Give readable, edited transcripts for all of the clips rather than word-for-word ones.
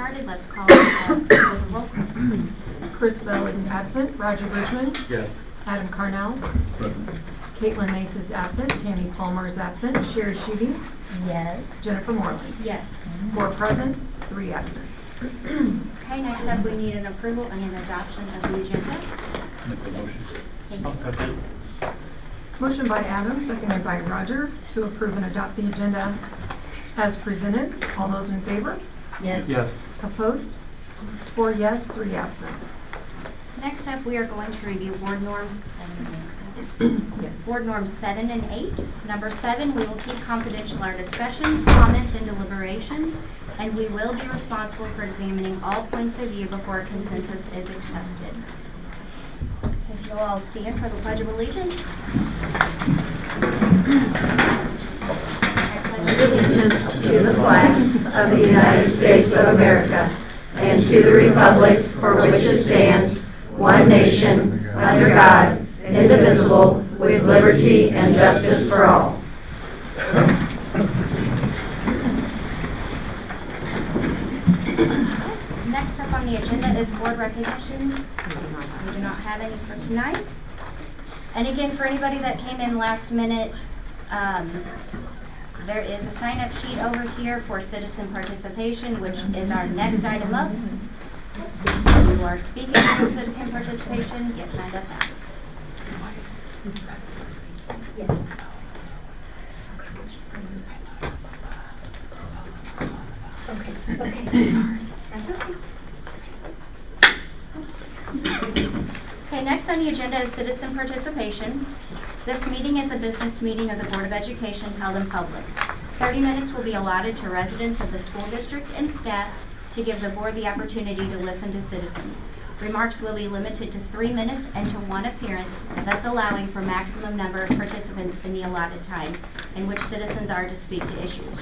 started. Let's call the roll. Chris Bell is absent. Roger Bridgman. Yes. Adam Carnell. Present. Caitlin Mace is absent. Tammy Palmer is absent. Sherry Sheedy. Yes. Jennifer Moreland. Yes. 4 present, 3 absent. Okay, next up we need an approval and an adoption of the agenda. Make the motion. Thank you. I'll second. Motion by Adam, seconded by Roger, to approve and adopt the agenda as presented. All those in favor? Yes. Yes. Opposed? 4 yes, 3 absent. Next up, we are going to review board norms. Yes. Board norms 7 and 8. Number 7, we will keep confidential our discussions, comments, and deliberations, and we will be responsible for examining all points of view before a consensus is accepted. If you'll all stand for the Pledge of Allegiance. Allegiance to the flag of the United States of America and to the republic for which it stands, one nation, under God, indivisible, with liberty and justice for all. Next up on the agenda is board recognition. We do not have any for tonight. And again, for anybody that came in last minute, there is a sign-up sheet over here for citizen participation, which is our next item up. If you are speaking for citizen participation, get signed up now. Yes. Okay. That's okay. Okay, next on the agenda is citizen participation. This meeting is a business meeting of the Board of Education held in public. 30 minutes will be allotted to residents of the school district and staff to give the board the opportunity to listen to citizens. Remarks will be limited to 3 minutes and to 1 appearance, thus allowing for maximum number of participants in the allotted time in which citizens are to speak to issues.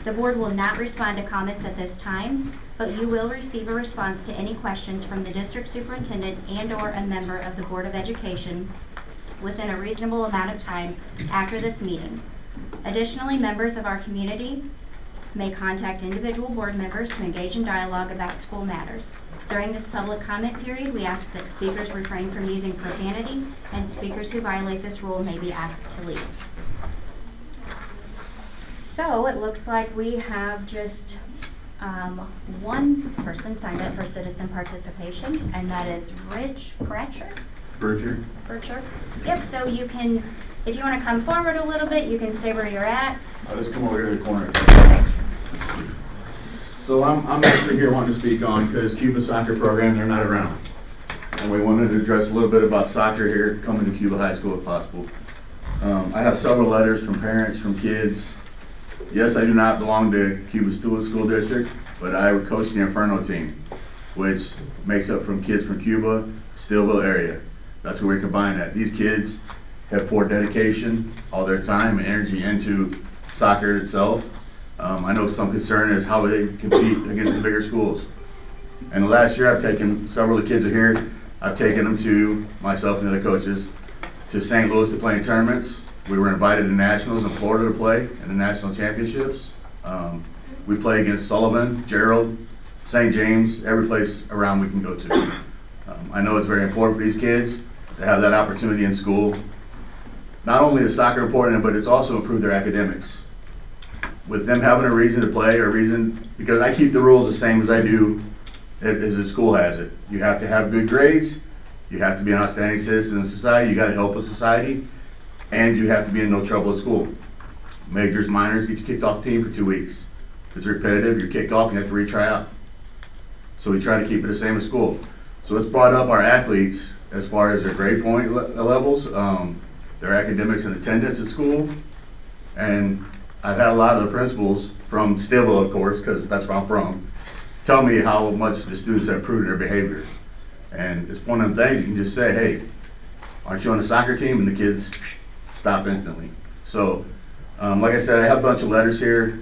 The board will not respond to comments at this time, but you will receive a response to any questions from the district superintendent and/or a member of the Board of Education within a reasonable amount of time after this meeting. Additionally, members of our community may contact individual board members to engage in dialogue about school matters. During this public comment period, we ask that speakers refrain from using profanity, and speakers who violate this rule may be asked to leave. So it looks like we have just one person signed up for citizen participation, and that is Rich Pratcher. Bircher. Yep, so you can, if you want to come forward a little bit, you can stay where you're at. I'll just come over here to the corner. Perfect. So I'm actually here wanting to speak on because Cuba soccer program, they're not around. And we wanted to address a little bit about soccer here coming to Cuba High School if possible. I have several letters from parents, from kids. Yes, I do not belong to Cuba School District, but I coach the Inferno team, which makes up from kids from Cuba, Steelville area. That's where we combine that. These kids have poured dedication, all their time and energy into soccer itself. I know some concern is how they compete against the bigger schools. And the last year I've taken, several of the kids are here, I've taken them to, myself and the other coaches, to St. Louis to play in tournaments. We were invited to nationals in Florida to play in the national championships. We play against Sullivan, Gerald, St. James, every place around we can go to. I know it's very important for these kids to have that opportunity in school. Not only is soccer important, but it's also improved their academics. With them having a reason to play, or reason, because I keep the rules the same as I do as the school has it. You have to have good grades, you have to be an outstanding citizen in society, you got to help with society, and you have to be in no trouble at school. Majors, minors, get you kicked off the team for 2 weeks. If it's repetitive, you're kicked off, you have to retry out. So we try to keep it the same as school. So it's brought up our athletes as far as their grade point levels, their academics and attendance at school. And I've had a lot of the principals from Steelville, of course, because that's where I'm from, tell me how much the students have improved in their behavior. And it's one of the things you can just say, hey, aren't you on the soccer team? And the kids stop instantly. So, like I said, I have a bunch of letters here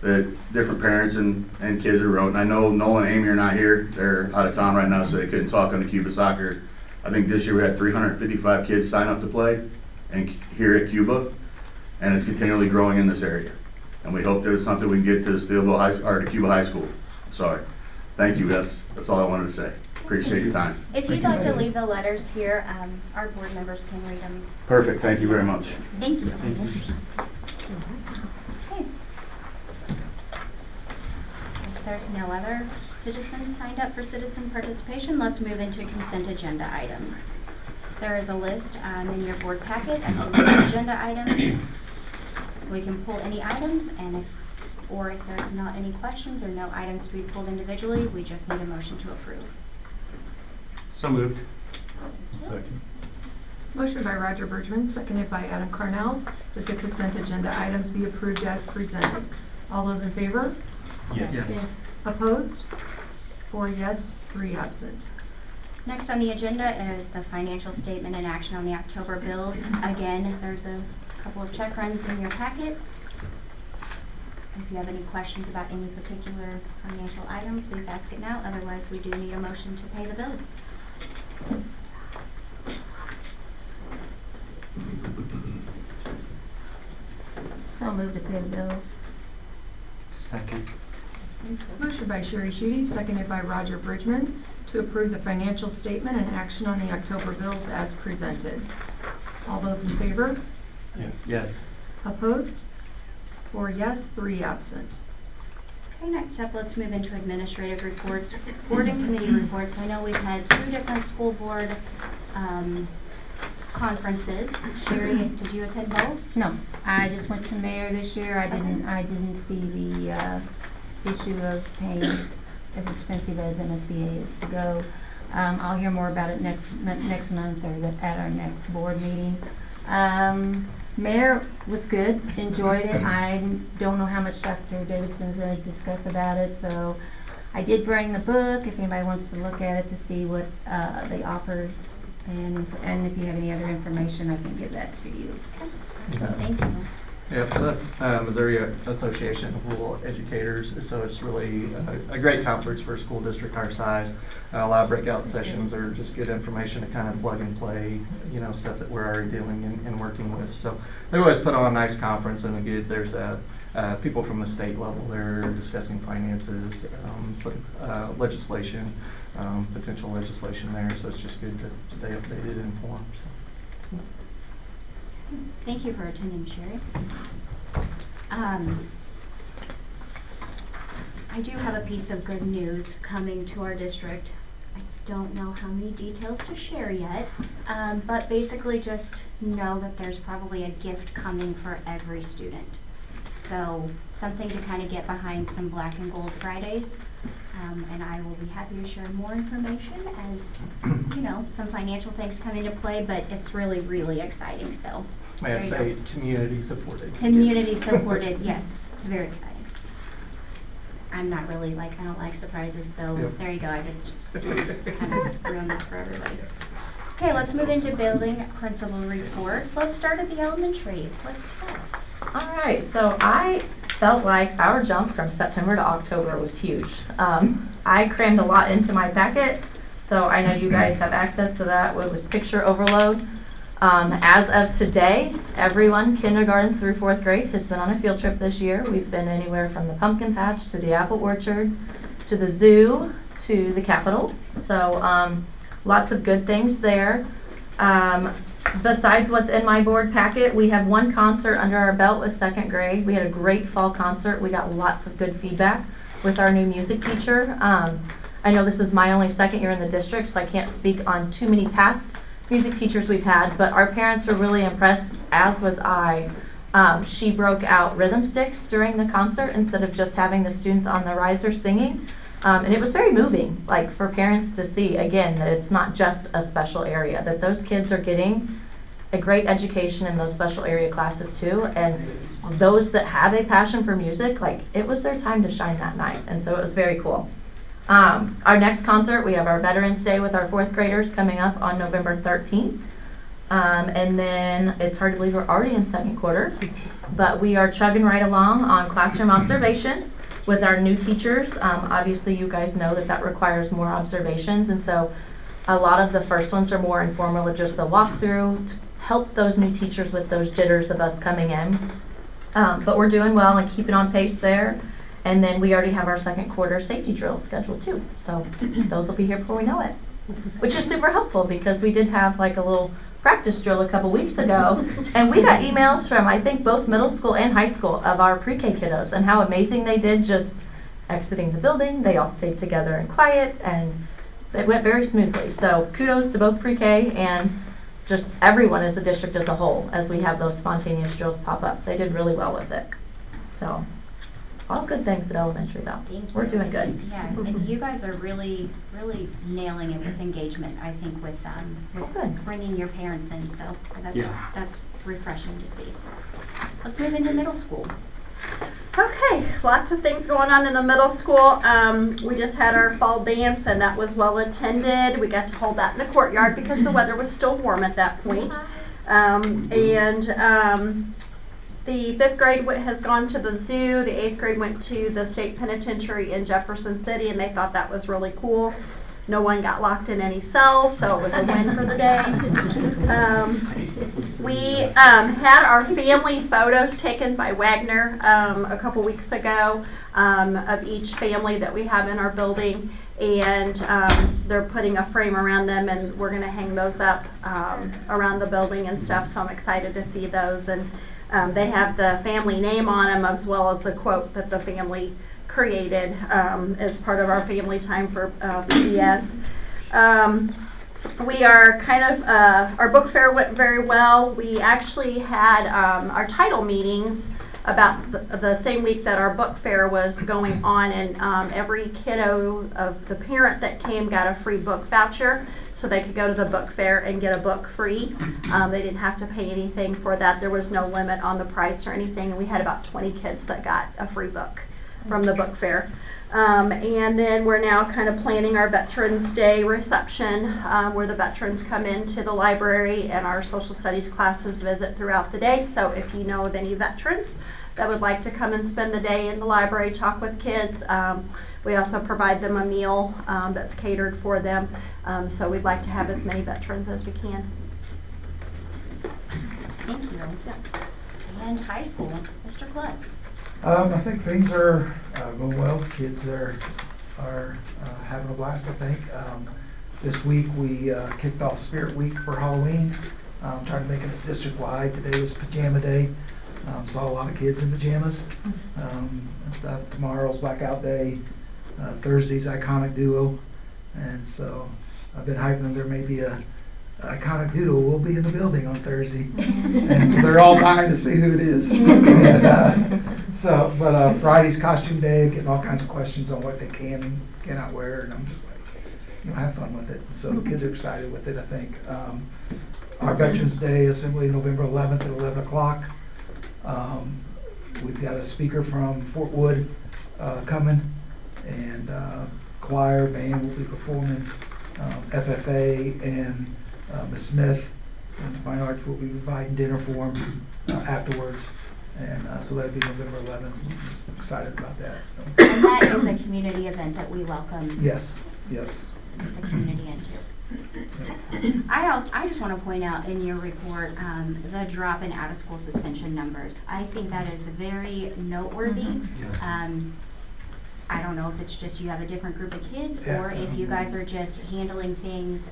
that different parents and kids have wrote. And I know Nolan and Amy are not here. They're out of town right now, so they couldn't talk on the Cuba soccer. I think this year we had 355 kids sign up to play and here at Cuba, and it's continually growing in this area. And we hope there's something we can get to Steelville High, or to Cuba High School. Sorry. thank you, that's all I wanted to say. Appreciate your time. If you'd like to leave the letters here, our board members can read them. Perfect, thank you very much. Thank you. Okay. As there's no other citizens signed up for citizen participation, let's move into consent agenda items. There is a list in your board packet of consent agenda items. We can pull any items, and if there's not any questions or no items to be pulled individually, we just need a motion to approve. So moved. Second. Motion by Roger Bergman, seconded by Adam Carnell, that the consent agenda items be approved as presented. All those in favor? Yes. Opposed? 4 yes, 3 absent. Next on the agenda is the financial statement and action on the October bills. Again, there's a couple of check runs in your packet. If you have any questions about any particular financial item, please ask it now. Otherwise, we do need a motion to pay the bills. So moved to pay the bills. Second. Motion by Sherry Schutte, seconded by Roger Bridgman, to approve the financial statement and action on the October bills as presented. All those in favor? Yes. Opposed? 4 yes, 3 absent. Okay, next up, let's move into administrative reports, board and committee reports. I know we've had 2 different school board conferences. Sherry, did you attend both? No, I just went to mayor this year. I didn't see the issue of paying as expensive as MSBA is to go. I'll hear more about it next month or at our next board meeting. Mayor was good, enjoyed it. I don't know how much Dr. Davidson's going to discuss about it, so I did bring the book if anybody wants to look at it to see what they offered, and if you have any other information, I can give that to you. So thank you. Yeah, so that's Missouri Association of Rural Educators. So it's really a great conference for a school district our size. A lot of breakout sessions are just good information to kind of plug and play, stuff that we're already doing and working with. So they always put on a nice conference, and there's people from the state level there discussing finances, legislation, potential legislation there. So it's just good to stay updated and informed. So. Thank you for attending, Sherry. I do have a piece of good news coming to our district. I don't know how many details to share yet, but basically just know that there's probably a gift coming for every student. So something to kind of get behind some Black and Gold Fridays. And I will be happy to share more information as, some financial things come into play, but it's really, really exciting. So May I say community supported? Community supported, yes. It's very exciting. I'm not really I don't like surprises, so Yep. There you go. I just kind of ruined that for everybody. Okay, let's move into building principal reports. Let's start at the elementary with Tess. All right, so I felt like our jump from September to October was huge. I crammed a lot into my packet, so I know you guys have access to that. It was picture overload. As of today, everyone, kindergarten through 4th grade, has been on a field trip this year. We've been anywhere from the pumpkin patch to the apple orchard to the zoo to the Capitol. So lots of good things there. Besides what's in my board packet, we have 1 concert under our belt with 2nd grade. We had a great fall concert. We got lots of good feedback with our new music teacher. I know this is my only 2nd year in the district, so I can't speak on too many past music teachers we've had, but our parents were really impressed, as was I. She broke out rhythm sticks during the concert instead of just having the students on the riser singing. And it was very moving, for parents to see, again, that it's not just a special area, that those kids are getting a great education in those special area classes too. And those that have a passion for music, it was their time to shine that night. And so it was very cool. Our next concert, we have our Veterans Day with our 4th graders coming up on November 13th. And then it's hard to believe we're already in 2nd quarter, but we are chugging right along on classroom observations with our new teachers. Obviously you guys know that requires more observations, and so a lot of the first ones are more informal, of just the walkthrough to help those new teachers with those jitters of us coming in. But we're doing well and keeping on pace there. And then we already have our second quarter safety drills scheduled too. So those will be here before we know it, which is super helpful because we did have like a little practice drill a couple weeks ago. And we got emails from, I think, both middle school and high school of our pre-K kiddos and how amazing they did just exiting the building. They all stayed together and quiet, and it went very smoothly. So kudos to both pre-K and just everyone as the district as a whole as we have those spontaneous drills pop up. They did really well with it. So all good things at elementary though. Thank you. We're doing good. Yeah, and you guys are really, really nailing it with engagement, I think, with Good. bringing your parents in, so Yeah. that's refreshing to see. Let's move into middle school. Okay, lots of things going on in the middle school. We just had our fall dance and that was well attended. We got to hold that in the courtyard because the weather was still warm at that point. The 5th grade has gone to the zoo. The 8th grade went to the state penitentiary in Jefferson City, and they thought that was really cool. No one got locked in any cells, so it was a win for the day. We had our family photos taken by Wagner a couple weeks ago of each family that we have in our building, and they're putting a frame around them, and we're going to hang those up around the building and stuff, so I'm excited to see those. And they have the family name on them as well as the quote that the family created as part of our family time for PBS. We are kind of, our book fair went very well. We actually had our title meetings about the same week that our book fair was going on, and every kiddo of the parent that came got a free book voucher so they could go to the book fair and get a book free. They didn't have to pay anything for that. There was no limit on the price or anything. We had about 20 kids that got a free book from the book fair. And then we're now kind of planning our Veterans Day reception where the veterans come into the library and our social studies classes visit throughout the day. So if you know of any veterans that would like to come and spend the day in the library, talk with kids, we also provide them a meal that's catered for them. So we'd like to have as many veterans as we can. Thank you. And high school, Mr. Klutz. I think things are going well. Kids are having a blast, I think. This week we kicked off Spirit Week for Halloween, trying to make it district-wide. Today was Pajama Day. Saw a lot of kids in pajamas and stuff. Tomorrow's Blackout Day. Thursday's Iconic Duo. And so I've been hyping them. There may be a Iconic Duo will be in the building on Thursday. And so they're all dying to see who it is. And, Friday's Costume Day, getting all kinds of questions on what they can and cannot wear. And I'm just like, have fun with it. And so the kids are excited with it, I think. Our Veterans Day Assembly, November 11th at 11 o'clock. We've got a speaker from Fort Wood coming, and choir, band will be performing. FFA and Ms. Smith and Fine Arts will be providing dinner for them afterwards. And so that'll be November 11th. I'm just excited about that. So. And that is a community event that we welcome Yes. the community into. I just want to point out in your report the drop in out-of-school suspension numbers. I think that is very noteworthy. I don't know if it's just you have a different group of kids or if you guys are just handling things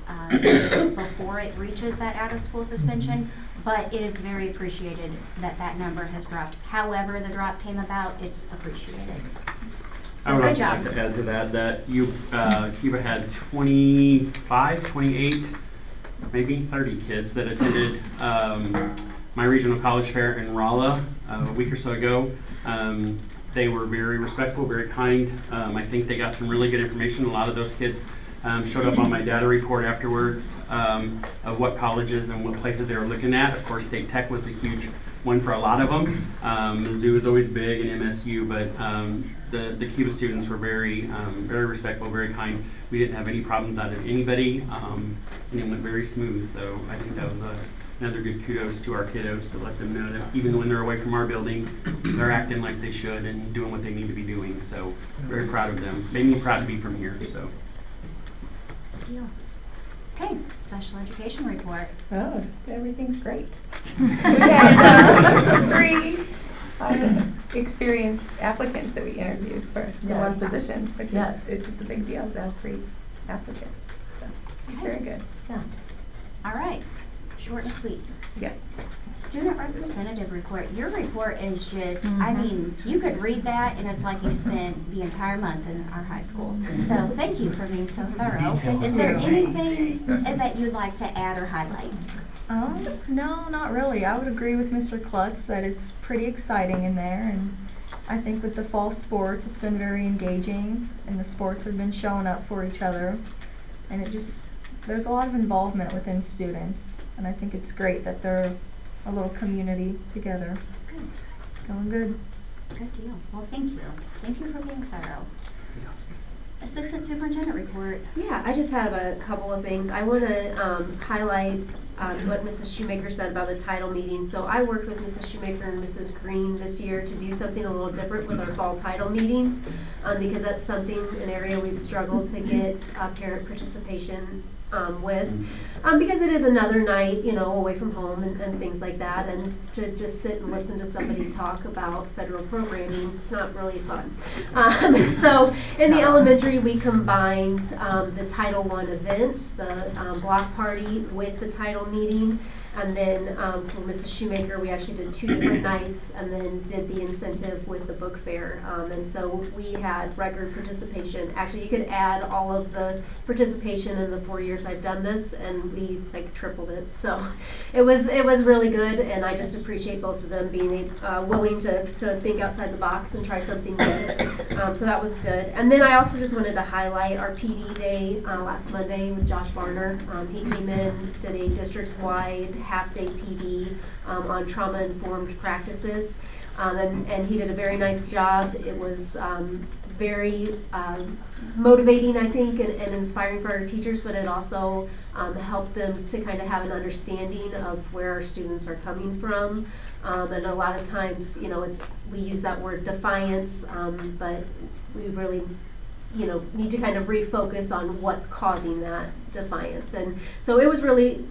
before it reaches that out-of-school suspension, but it is very appreciated that that number has dropped. However the drop came about, it's appreciated. I would Good also job. like to add to that Cuba had 25, 28, maybe 30 kids that attended my regional college fair in Rolla a week or so ago. They were very respectful, very kind. I think they got some really good information. A lot of those kids showed up on my data report afterwards of what colleges and what places they were looking at. Of course, State Tech was a huge one for a lot of them. The zoo is always big, and MSU, but the Cuba students were very respectful, very kind. We didn't have any problems out of anybody, and it went very smooth. So I think that was another good kudos to our kiddos to let them know that even when they're away from our building, they're acting like they should and doing what they need to be doing. So very proud of them. Made me proud to be from here. So. Okay, special education report. Oh, everything's great. We had 3 experienced applicants that we interviewed for the one Yes. position, which Yes. is, it's just a big deal to have 3 applicants, so it's very good. Yeah. All right, short and sweet. Yeah. Student representative report. Your report is just, I Mhm. mean, you could read that and it's like you spent the entire month in our high school. So thank you for being so thorough. Is there anything that you'd like to add or highlight? No, not really. I would agree with Mr. Klutz that it's pretty exciting in there, and I think with the fall sports, it's been very engaging, and the sports have been showing up for each other, and there's a lot of involvement within students, and I think it's great that they're a little community together. Good. It's going good. Good deal. Well, thank you. Thank you for being thorough. Assistant Superintendent report. Yeah, I just have a couple of things. I want to highlight what Mrs. Shoemaker said about the title meeting. So I worked with Mrs. Shoemaker and Mrs. Green this year to do something a little different with our fall title meetings, because that's an area we've struggled to get parent participation with, because it is another night, away from home and things like that, and to just sit and listen to somebody talk about federal programming, it's not really fun. So in the elementary, we combined the Title I event, the block party, with the title meeting. And then for Mrs. Shoemaker, we actually did 2 different nights and then did the incentive with the book fair. And so we had record participation. Actually, you could add all of the participation in the 4 years I've done this, and we tripled it. So it was really good, and I just appreciate both of them being willing to think outside the box and try something new. So that was good. And then I also just wanted to highlight our PD day last Monday with Josh Varner. He came in, did a district-wide half-day PD on trauma-informed practices, and he did a very nice job. It was very motivating, I think, and inspiring for our teachers, but it also helped them to kind of have an understanding of where our students are coming from. And a lot of times, we use that word defiance, but we really need to kind of refocus on what's causing that defiance. And so it was really,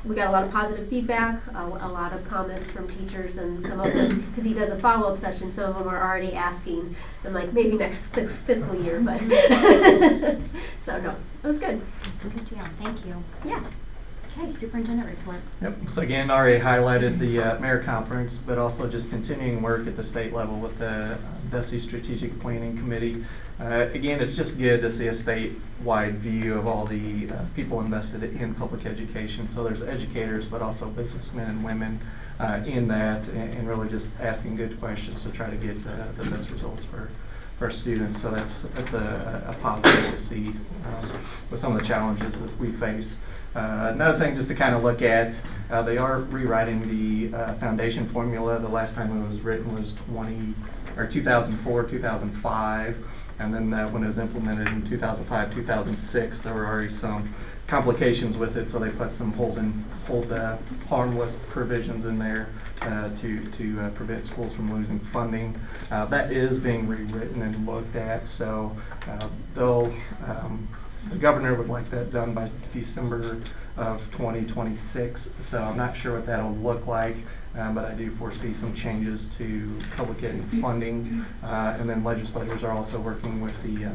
we got a lot of positive feedback, a lot of comments from teachers, and some of them, because he does a follow-up session, some of them are already asking, I'm like, maybe next fiscal year, but, so no, it was good. Good deal. Thank you. Yeah. Okay, superintendent report. Yep, so again, already highlighted the mayor conference, but also just continuing work at the state level with the DESE Strategic Planning Committee. Again, it's just good to see a statewide view of all the people invested in public education. So there's educators, but also businessmen and women in that, and really just asking good questions to try to get the best results for our students. So that's a positive to see with some of the challenges that we face. Another thing just to kind of look at, they are rewriting the foundation formula. The last time it was written was 2004, 2005. And then when it was implemented in 2005, 2006, there were already some complications with it, so they put some hold harmless provisions in there to prevent schools from losing funding. That is being rewritten and looked at, so the governor would like that done by December of 2026, so I'm not sure what that'll look like. But I do foresee some changes to public ed funding, and then legislators are also working with the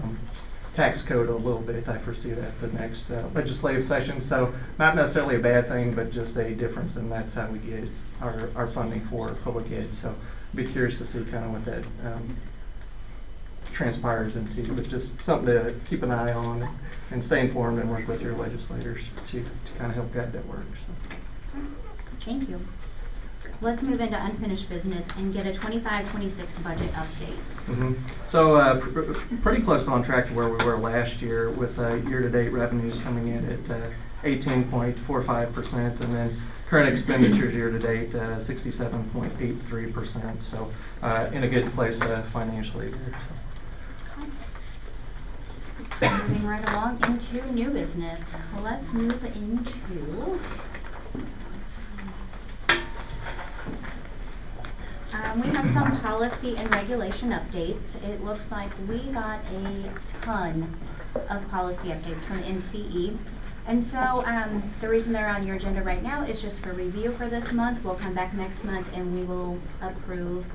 tax code a little bit. I foresee that the next legislative session, so not necessarily a bad thing, but just a difference, and that's how we get our funding for public ed. So I'd be curious to see kind of what that transpires into, but just something to keep an eye on and stay informed and work with your legislators to kind of help guide that work. So. Thank you. Let's move into unfinished business and get a 25-26 budget update. Mm-hmm. So pretty close on track to where we were last year, with year-to-date revenues coming in at 18.45%, and then current expenditures year-to-date 67.83%. So in a good place financially there. So. Moving right along into new business. Let's move into we have some policy and regulation updates. It looks like we got a ton of policy updates from the NCE. And so the reason they're on your agenda right now is just for review for this month. We'll come back next month and we will approve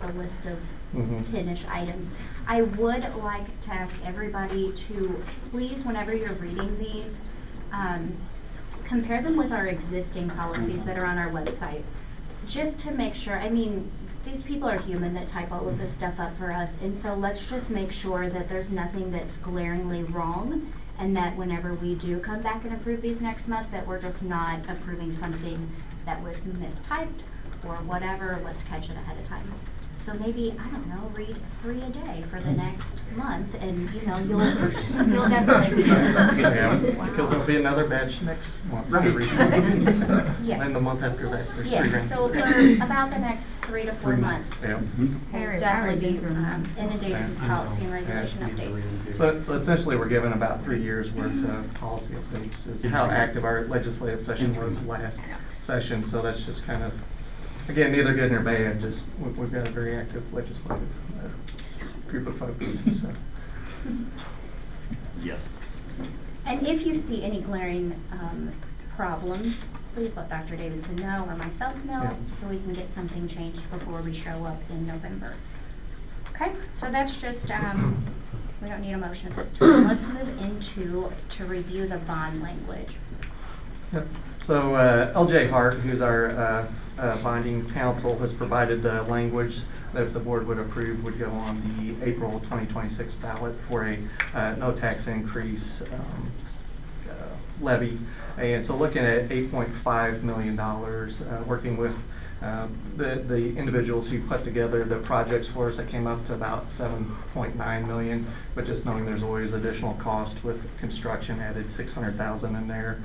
a list of Mhm. 10-ish items. I would like to ask everybody to please, whenever you're reading these, compare them with our existing policies that are on our website. Just to make sure, I mean, these people are human that type all of this stuff up for us, and so let's just make sure that there's nothing that's glaringly wrong, and that whenever we do come back and approve these next month, that we're just not approving something that was mistyped or whatever. Let's catch it ahead of time. So maybe, I don't know, read 3 a day for the next month, and you'll definitely be. Yeah, because there'll be another batch next month. to read. Yes. And the month after that, there's 3 Yes, grants. so for about the next 3 to 4 months, Yeah. we'll definitely be inundated with policy and regulation updates. So essentially, we're given about 3 years worth of policy updates, is how active our legislative session was last session, so that's just kind of, again, neither good nor bad, just we've got a very active legislative group of folks, so. Yes. And if you see any glaring problems, please let Dr. Davidson know or myself know, Yeah. so we can get something changed before we show up in November. Okay, so that's just, we don't need a motion at this time. Let's move into to review the bond language. Yep. So LJ Hart, who's our bonding counsel, has provided the language that if the board would approve would go on the April 2026 ballot for a no tax increase levy. And so looking at $8.5 million, working with the individuals who put together the projects for us, that came up to about $7.9 million, but just knowing there's always additional cost with construction, added $600,000 in there.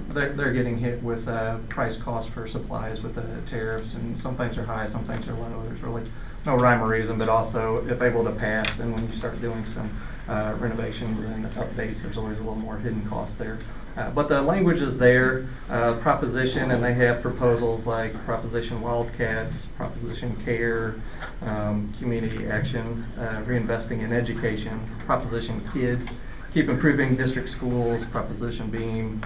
They're getting hit with price cost for supplies with the tariffs, and some things are high, some things are low. There's really no rhyme or reason, but also if able to pass, then when you start doing some renovations and updates, there's always a little more hidden cost there. But the language is there, proposition, and they have proposals like Proposition Wildcats, Proposition Care, Community Action, Reinvesting in Education, Proposition Kids, Keep Improving District Schools, Proposition Beam,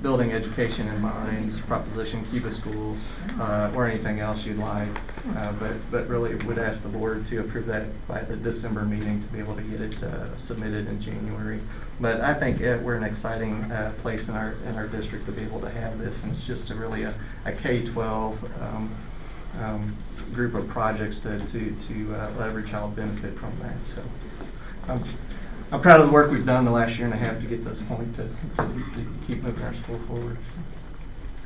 Building Education in Minds, Proposition Cuba Schools, or anything else you'd like. But really would ask the board to approve that by the December meeting to be able to get it submitted in January. But I think we're in an exciting place in our district to be able to have this, and it's just really a K-12 group of projects to let every child benefit from that. So I'm proud of the work we've done the last year and a half to get to this point to keep moving our school forward.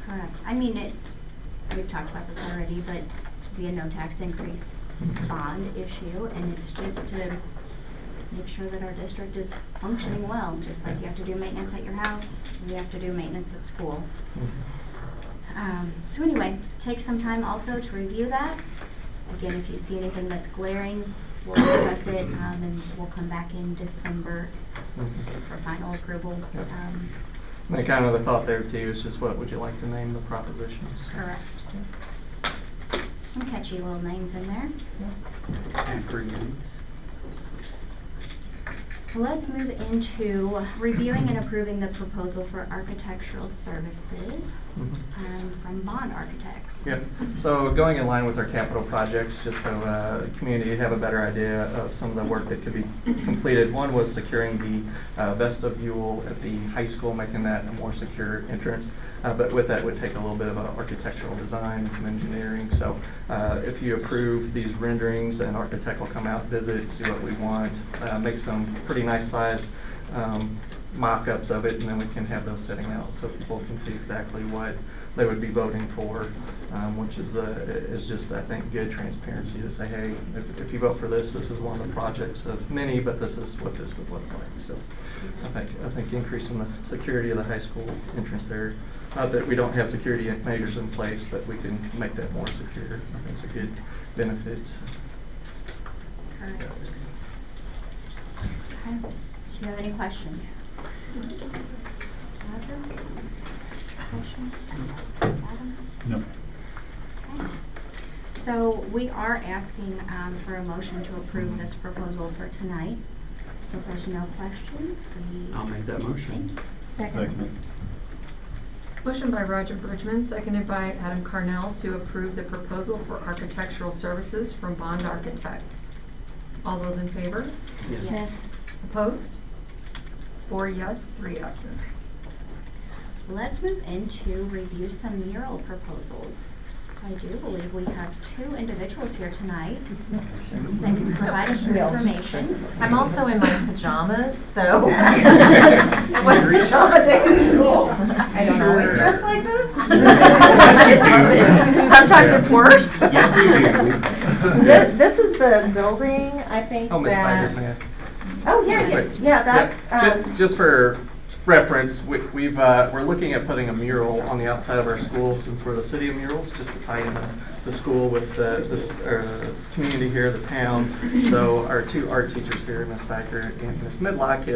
Correct. I mean, we've talked about this already, but be a no tax increase bond issue, and it's just to make sure that our district is functioning well. Just like you have to do maintenance at your house, you have to do maintenance at school. So anyway, take some time also to review that. Again, if you see anything that's glaring, we'll discuss it, and we'll come back in December for final approval. And kind of the thought there too is just what would you like to name the propositions? Correct. Some catchy little names in there. Acronyms. Let's move into reviewing and approving the proposal for architectural services from Bond Architects. Yep. So going in line with our capital projects, just so the community have a better idea of some of the work that could be completed. One was securing the vestibule at the high school, making that a more secure entrance. But with that would take a little bit of architectural design, some engineering. So if you approve these renderings, an architect will come out, visit, see what we want, make some pretty nice size mock-ups of it, and then we can have those sitting out so people can see exactly what they would be voting for, which is just, I think, good transparency to say, hey, if you vote for this, this is one of the projects of many, but this is what this would look like. So I think increasing the security of the high school entrance there. Not that we don't have security measures in place, but we can make that more secure. I think it's a good benefit. Okay. Do you have any questions? Roger? Questions? Adam? No. Okay. So we are asking for a motion to approve this proposal for tonight. So if there's no questions, I'll make that motion. Second. Motion by Roger Bridgman, seconded by Adam Carnell to approve the proposal for architectural services from Bond Architects. All those in favor? Yes. Opposed? 4 yes, 3 absent. Let's move into review some mural proposals. So I do believe we have 2 individuals here tonight that can provide us some information. I'm also in my pajamas, so it was pajama day at school. I don't always dress like this. Sometimes it's worse. Yes, you do. This is the building, I think Oh, Ms. that. Snyder, may I? Oh, yeah, that's, Just for reference, we're looking at putting a mural on the outside of our school since we're the city of murals, just to tie in the school with the community here, the town. So our 2 art teachers here, Ms. Steicher and Ms. Midlock,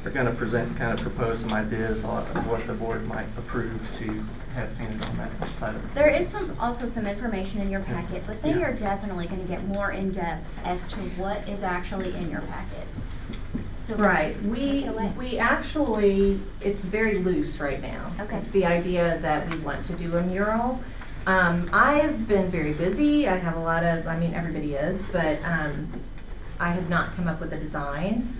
are going to present, kind of propose some ideas on what the board might approve to have painted on that side of it. There is also some information in your packet, but they Yeah. are definitely going to get more in depth as to what is actually in your packet. So right. take it away. We actually, it's very loose right now. Okay. It's the idea that we want to do a mural. I've been very busy. I have a lot of, I mean, everybody is, but I have not come up with a design.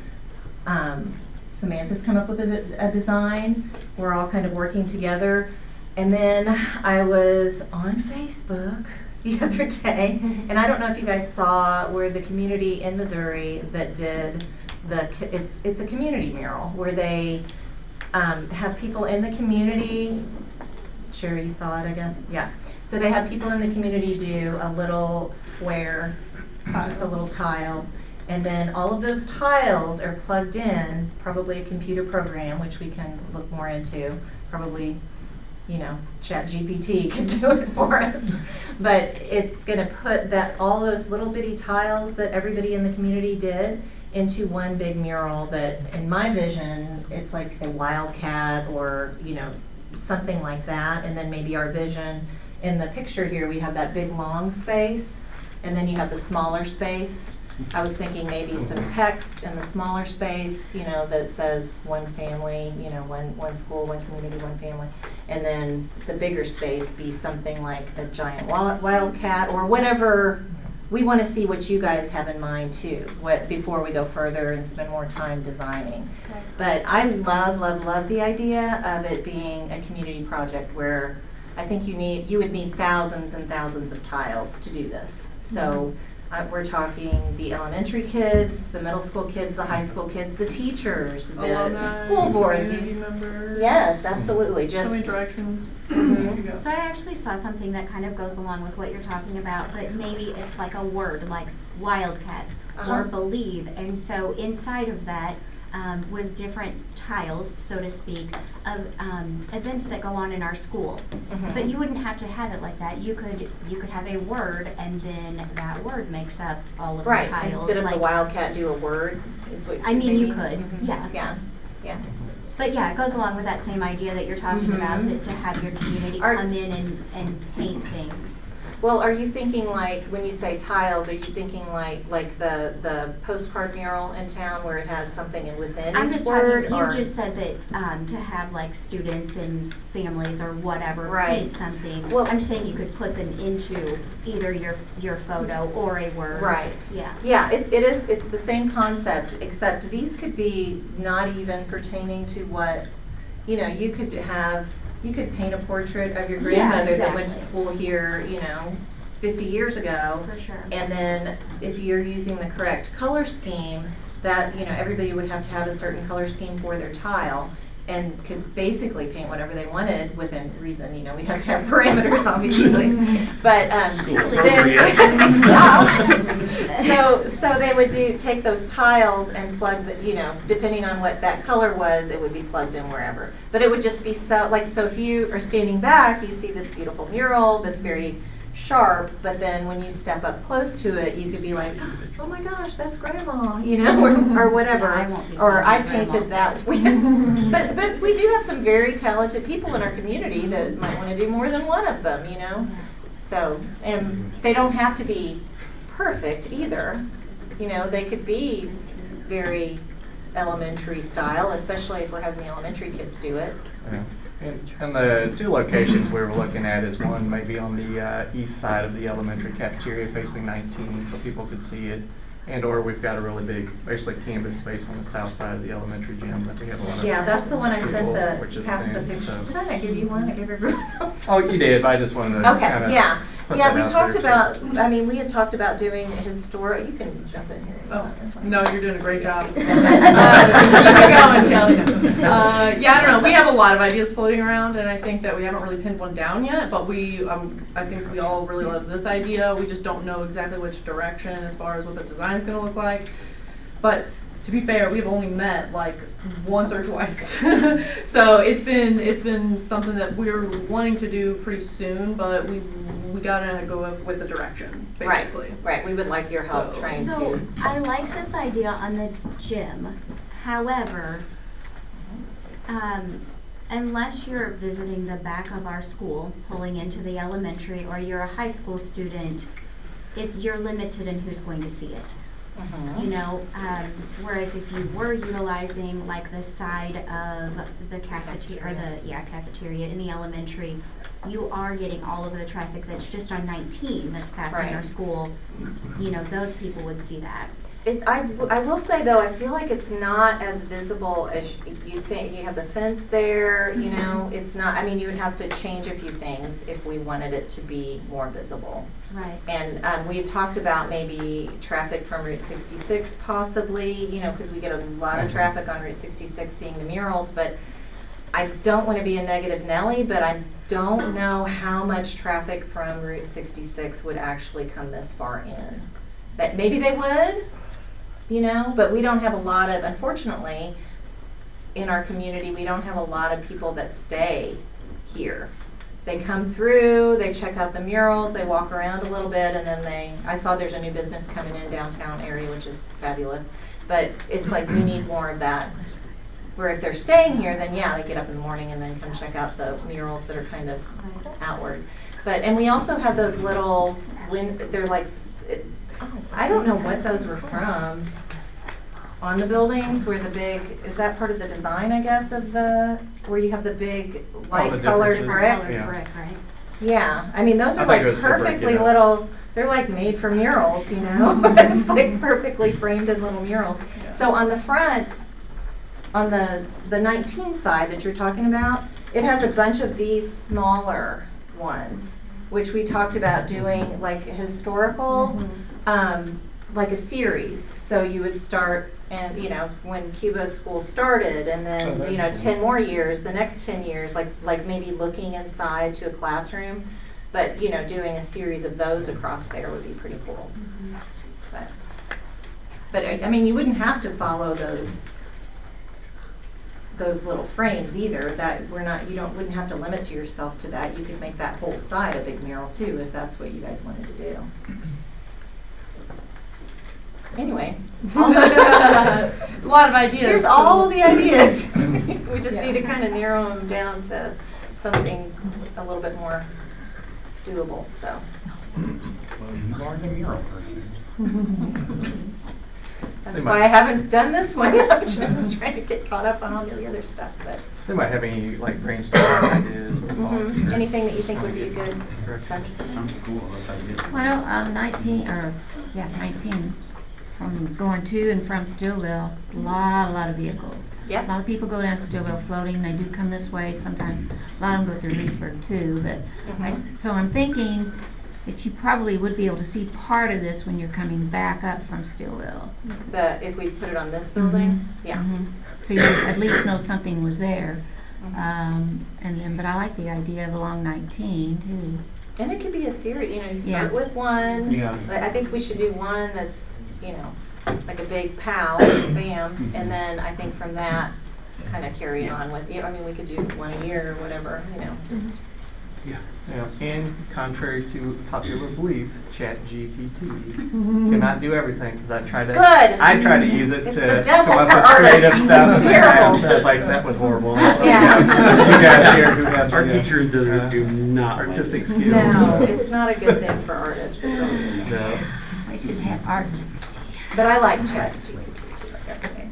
Samantha's come up with a design. We're all kind of working together. And then I was on Facebook the other day, and I don't know if you guys saw where the community in Missouri that did it's a community mural where they have people in the community. Sherry, you saw it, I guess? Yeah. So they have people in the community do a little square, just a little tile, and then all of those tiles are plugged in, probably a computer program, which we can look more into, probably, you know, ChatGPT could do it for us. But it's going to put all those little bitty tiles that everybody in the community did into one big mural that, in my vision, it's like a wildcat or, you know, something like that. And then maybe our vision in the picture here, we have that big long space, and then you have the smaller space. I was thinking maybe some text in the smaller space, you know, that says one family, you know, one school, one community, one family. And then the bigger space be something like a giant wildcat or whatever. We want to see what you guys have in mind too, before we go further and spend more time designing. Okay. But I love the idea of it being a community project where I think you would need thousands and thousands of tiles to do this. So we're talking the elementary kids, the middle school kids, the high school kids, the teachers, the school board. Community members. Yes, absolutely. Just Showing directions. So I actually saw something that kind of goes along with what you're talking about, but maybe it's like a word, like wildcats or believe. And so inside of that was different tiles, so to speak, of events that go on in our school. But you wouldn't have to have it like that. You could have a word, and then that word makes up all of the tiles. right. Instead of the wildcat, do a word. Is what I mean, you maybe? could, yeah. Yeah. But yeah, it goes along with that same idea that you're talking about, that to have your community come in and paint things. Well, are you thinking like, when you say tiles, are you thinking like the postcard mural in town where it has something within I'm each just word? talking, or? you just said that to have like students and families or whatever Right. paint something. Well- I'm just saying you could put them into either your photo or a word. Right. Yeah. Yeah, it is, it's the same concept, except these could be not even pertaining to what, you know, you could paint a portrait of your grandmother that went to exactly. school here, you know, 50 years ago. For sure. And then if you're using the correct color scheme, that, you know, everybody would have to have a certain color scheme for their tile and could basically paint whatever they wanted within reason. You know, we'd have to have parameters, obviously. But so they would take those tiles and plug the, you know, depending on what that color was, it would be plugged in wherever. But it would just be so if you are standing back, you see this beautiful mural that's very sharp, but then when you step up close to it, you could be like, oh my gosh, that's grandma, you know, or whatever. Yeah, I won't be or I painting painted grandma. that. But we do have some very talented people in our community that might want to do more than one of them, you know. So, and they don't have to be perfect either. You know, they could be very elementary style, especially if we're having the elementary kids do it. Yeah. And the two locations we were looking at is one maybe on the east side of the elementary cafeteria facing 19 so people could see it. And or we've got a really big, basically canvas space on the south side of the elementary gym that we have a lot of. Yeah, that's the one I sent which is past the soon, picture. so. Did I not give you one? I gave everyone else. Oh, you did, I just wanted to Okay, kind of. yeah. put Yeah, that we out talked there, about, I mean, we had talked about doing historic, you can jump in here. Oh, no, you're doing a great job. Keep Uh, it going, Kelly. Yeah, I don't know. We have a lot of ideas floating around, and I think that we haven't really pinned one down yet. But I think we all really love this idea. We just don't know exactly which direction as far as what the design's going to look like. But to be fair, we've only met like once or twice, so it's been something that we're wanting to do pretty soon. But we gotta go with the direction, basically. Right, we would like your help So- trying So, to. I like this idea on the gym. However, unless you're visiting the back of our school, pulling into the elementary, or you're a high school student, you're limited in who's going to see it. You know, whereas if you were utilizing like the side of the cafeteria in the elementary, you are getting all of the traffic that's just on 19 that's passing our Right. school. You know, those people would see that. I will say though, I feel like it's not as visible as you think. You have the fence there, you know, it's not, I mean, you would have to change a few things if we wanted it to be more visible. Right. And we had talked about maybe traffic from Route 66 possibly, you know, because we get a lot of traffic on Route 66 seeing the murals, but I don't want to be a negative Nelly, but I don't know how much traffic from Route 66 would actually come this far in. That maybe they would, you know, but we don't have a lot of, unfortunately, in our community, we don't have a lot of people that stay here. They come through, they check out the murals, they walk around a little bit, and then I saw there's a new business coming in downtown area, which is fabulous. But it's like we need more of that. Where if they're staying here, then yeah, they get up in the morning and then can check out the murals that are kind of outward. And we also have those little, they're like, I don't know what those were from. On the buildings where the big, is that part of the design, I guess, of where you have the big light colored differences. brick? Colored Yeah. brick, right? Yeah, I mean, those I are think it like was the brick, perfectly yeah. little, they're like made for murals, you know? It's like perfectly framed in little murals. So on the front, on the 19 side that you're talking about, it has a bunch of these smaller ones, which we talked about doing like historical, like a series. So you would start, and you know, when Cuba school started, and then you know, 10 more years, the next 10 years, like maybe looking inside to a classroom, but you know, doing a series of those across there would be pretty cool. But I mean, you wouldn't have to follow those little frames either. That wouldn't have to limit to yourself to that. You could make that whole side a big mural too, if that's what you guys wanted to do. Anyway, A lot of ideas. here's all the ideas. We just need to kind of narrow them down to something a little bit more doable. So. Well, you are the mural person. That's why I haven't done this one. I'm just trying to get caught up on all the other stuff. But So you might have any like brainstorming ideas or thoughts? or- anything that you think would be a good subject. Sounds cool, that's ideas. Well, 19, from going to and from Stillville, a lot of vehicles. Yep. A lot of people go down to Stillville floating, they do come this way, sometimes, a lot of them go through Leesburg too, but, so I'm thinking that you probably would be able to see part of this when you're coming back up from Stillville. If we put it on this building, yeah. So you at least know something was there. And then, but I like the idea of along 19 too. And it could be a series, you know, you start Yeah. with one. Yeah. I think we should do one that's, you know, like a big pow, bam, and then I think from that, kind of carry on with, I mean, we could do one a year or whatever, you know, just. Yeah, and contrary to popular belief, ChatGPT cannot do everything because I tried to use it It's to the devil come up for with creative artists. stuff. It's terrible. And I was like, that was horrible. Yeah. You guys here who have Our the, teachers do not like artistic it. skills. No, it's not a good thing for artists. It really isn't. No. They should have art. But I like ChatGPT too, I gotta say.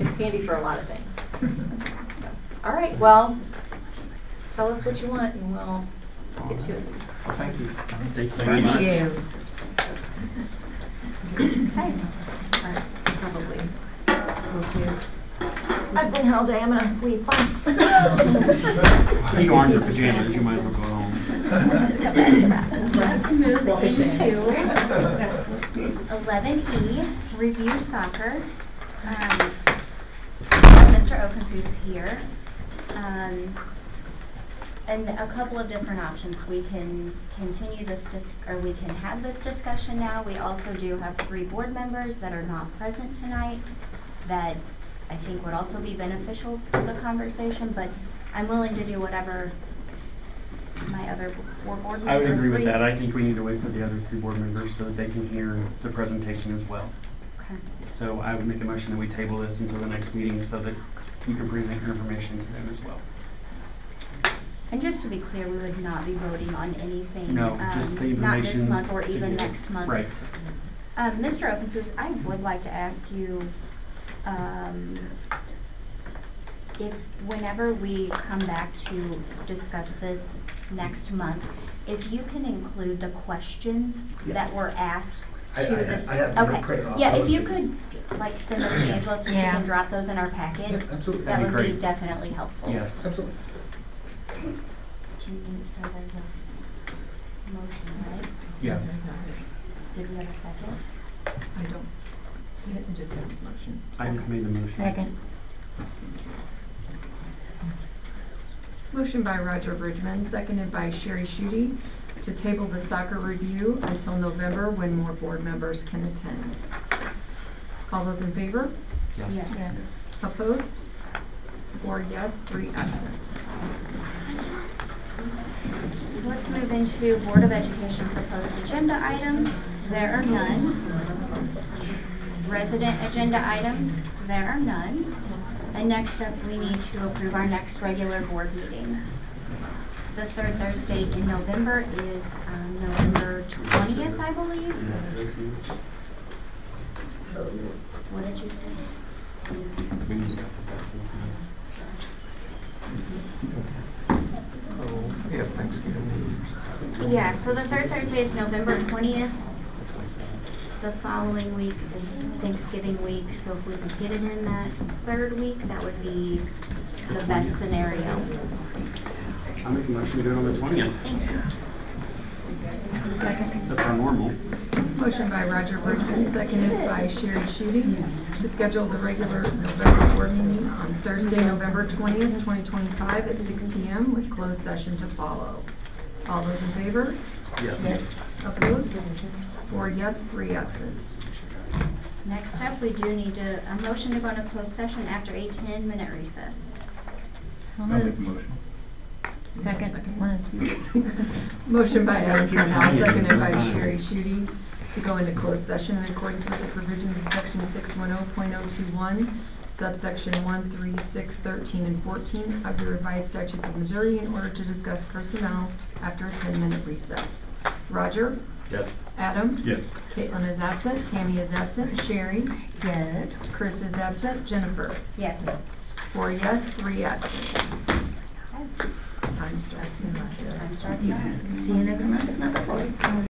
It's handy for a lot of things. So, all right, well, tell us what you want and we'll get to it. Well, thank you. Thank you very much. Okay. Probably. Go to. I've been here all day, I'm gonna leave, bye. You are in your pajamas, you might as well go home. Let's move into 11E, review soccer. Mr. Oakenfuss here. And a couple of different options. We can continue this, or we can have this discussion now. We also do have 3 board members that are not present tonight that I think would also be beneficial to the conversation, but I'm willing to do whatever my other 4 board members. I would agree with that. I think we need to wait for the other 3 board members so that they can hear the presentation as well. Okay. So I would make a motion that we table this until the next meeting so that you can present your information to them as well. And just to be clear, we would not be voting on anything. No, just the Not this information. month or even next month. Right. Mr. Oakenfuss, I would like to ask you, if whenever we come back to discuss this next month, if you can include the questions that were asked to this. I have them Okay. printed off. Yeah, I if was you thinking- could, like, send those to Angela so she Yeah. can drop those in our packet. Yep, absolutely. That That'd be would be great. definitely helpful. Yes. Absolutely. Can you, so there's a motion, right? Yeah. Did we have a second? I don't, you didn't just have this motion. I just made the motion. Second. Motion by Roger Bridgman, seconded by Sherry Schutte, to table the soccer review until November when more board members can attend. All those in favor? Yes. Yes. Opposed? 4 yes, 3 absent. Let's move into Board of Education proposed agenda items. There are none. Resident agenda items, there are none. And next up, we need to approve our next regular board meeting. The 3rd Thursday in November is November 20th, I believe. What did you say? Oh, we have Thanksgiving. Yeah, so the 3rd Thursday is November 20th. The following week is Thanksgiving week, so if we could get it in that 3rd week, that would be the best scenario. I'll make a motion to do it on the 20th. Thank you. That's our normal. Motion by Roger Bridgman, seconded by Sherry Schutte, to schedule the regular November board meeting on Thursday, November 20th, 2025 at 6 p.m. with closed session to follow. All those in favor? Yes. Opposed? 4 yes, 3 absent. Next up, we do need a motion to go into closed session after a 10-minute recess. So I'll make the moved. motion. Second. 1 and 2. Motion by Adam Your Canal, time. seconded by Your time. Sherry Schutte, to go into closed session in accordance with the provisions of section 610.021, subsection 1, 3, 6, 13, and 14 of the revised statutes of Missouri in order to discuss personnel after a 10-minute recess. Roger? Yes. Adam? Yes. Caitlin is absent, Tammy is absent, Sherry? Yes. Chris is absent, Jennifer? Yes. 4 yes, 3 absent. Time starts in Russia. I'm sorry. See you next month at number 4.